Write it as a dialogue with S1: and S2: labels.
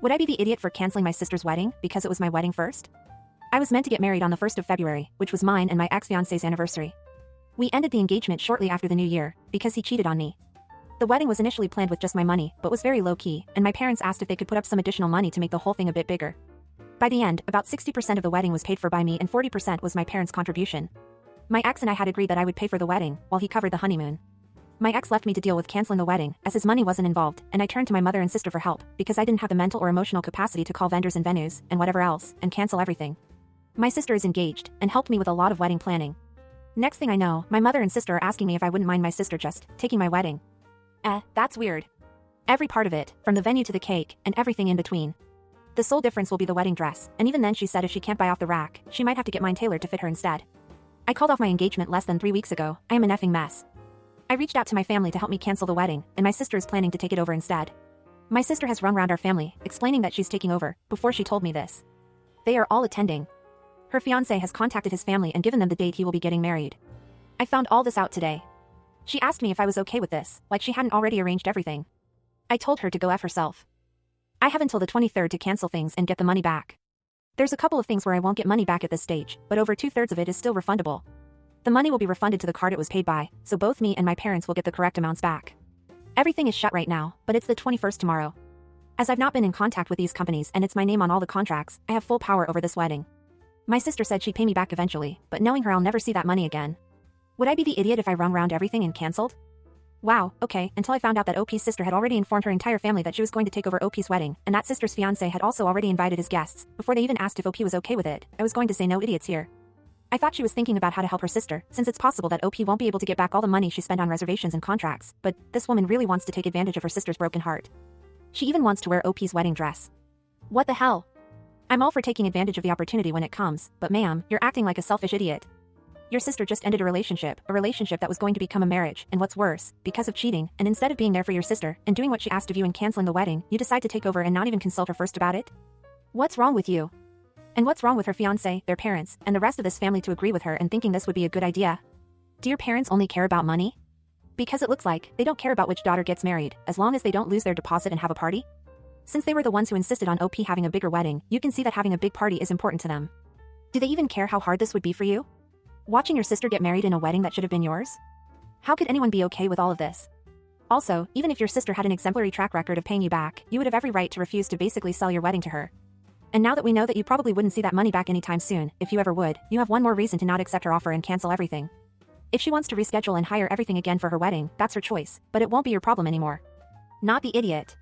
S1: Would I be the idiot for canceling my sister's wedding because it was my wedding first? I was meant to get married on the 1st of February, which was mine and my ex-fiancé's anniversary. We ended the engagement shortly after the new year because he cheated on me. The wedding was initially planned with just my money, but was very low-key, and my parents asked if they could put up some additional money to make the whole thing a bit bigger. By the end, about 60% of the wedding was paid for by me and 40% was my parents' contribution. My ex and I had agreed that I would pay for the wedding, while he covered the honeymoon. My ex left me to deal with canceling the wedding, as his money wasn't involved, and I turned to my mother and sister for help, because I didn't have the mental or emotional capacity to call vendors and venues, and whatever else, and cancel everything. My sister is engaged, and helped me with a lot of wedding planning. Next thing I know, my mother and sister are asking me if I wouldn't mind my sister just taking my wedding. That's weird. Every part of it, from the venue to the cake, and everything in between. The sole difference will be the wedding dress, and even then she said if she can't buy off the rack, she might have to get mine tailored to fit her instead. I called off my engagement less than 3 weeks ago. I am an effing mess. I reached out to my family to help me cancel the wedding, and my sister is planning to take it over instead. My sister has run round our family, explaining that she's taking over, before she told me this. They are all attending. Her fiancé has contacted his family and given them the date he will be getting married. I found all this out today. She asked me if I was okay with this, like she hadn't already arranged everything. I told her to go F herself. I have until the 23rd to cancel things and get the money back. There's a couple of things where I won't get money back at this stage, but over 2/3 of it is still refundable. The money will be refunded to the card it was paid by, so both me and my parents will get the correct amounts back. Everything is shut right now, but it's the 21st tomorrow. As I've not been in contact with these companies and it's my name on all the contracts, I have full power over this wedding. My sister said she'd pay me back eventually, but knowing her I'll never see that money again. Would I be the idiot if I rung round everything and cancelled? Wow, okay, until I found out that OP's sister had already informed her entire family that she was going to take over OP's wedding, and that sister's fiancé had also already invited his guests. Before they even asked if OP was okay with it, I was going to say no idiots here. I thought she was thinking about how to help her sister, since it's possible that OP won't be able to get back all the money she spent on reservations and contracts, but this woman really wants to take advantage of her sister's broken heart. She even wants to wear OP's wedding dress. What the hell? I'm all for taking advantage of the opportunity when it comes, but ma'am, you're acting like a selfish idiot. Your sister just ended a relationship that was going to become a marriage, and what's worse, because of cheating, and instead of being there for your sister, and doing what she asked of you and canceling the wedding, you decide to take over and not even consult her first about it? What's wrong with you? And what's wrong with her fiancé, their parents, and the rest of this family to agree with her and thinking this would be a good idea? Do your parents only care about money? Because it looks like they don't care about which daughter gets married, as long as they don't lose their deposit and have a party? Since they were the ones who insisted on OP having a bigger wedding, you can see that having a big party is important to them. Do they even care how hard this would be for you? Watching your sister get married in a wedding that should have been yours? How could anyone be okay with all of this? Also, even if your sister had an exemplary track record of paying you back, you would have every right to refuse to basically sell your wedding to her. And now that we know that you probably wouldn't see that money back anytime soon, if you ever would, you have one more reason to not accept her offer and cancel everything. If she wants to reschedule and hire everything again for her wedding, that's her choice, but it won't be your problem anymore. Not the idiot.